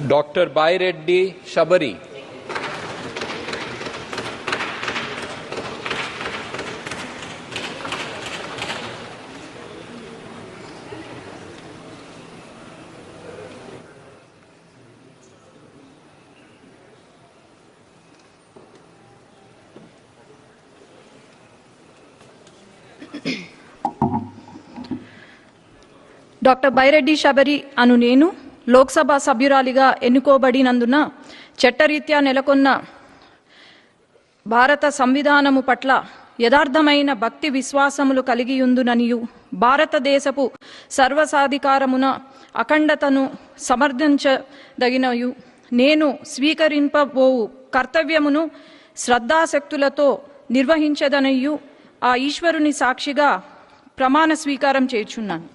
Dr. Baireddy Shabari. Doctor Baireddy Shabari అను నేను లోక్సభ సభ్యురాలిగా ఎన్నుకోబడినందున చట్టరీత్యా నెలకొన్న భారత సంవిధానము పట్ల యథార్థమైన భక్తి విశ్వాసములు కలిగియుందుననియు భారతదేశపు సర్వసాధికారమున అఖండతను సమర్థించదగినయు నేను స్వీకరింపబోవు కర్తవ్యమును శ్రద్ధాశక్తులతో నిర్వహించదనయు ఆ ఈశ్వరుని సాక్షిగా ప్రమాణ స్వీకారం చేయుచున్నాను.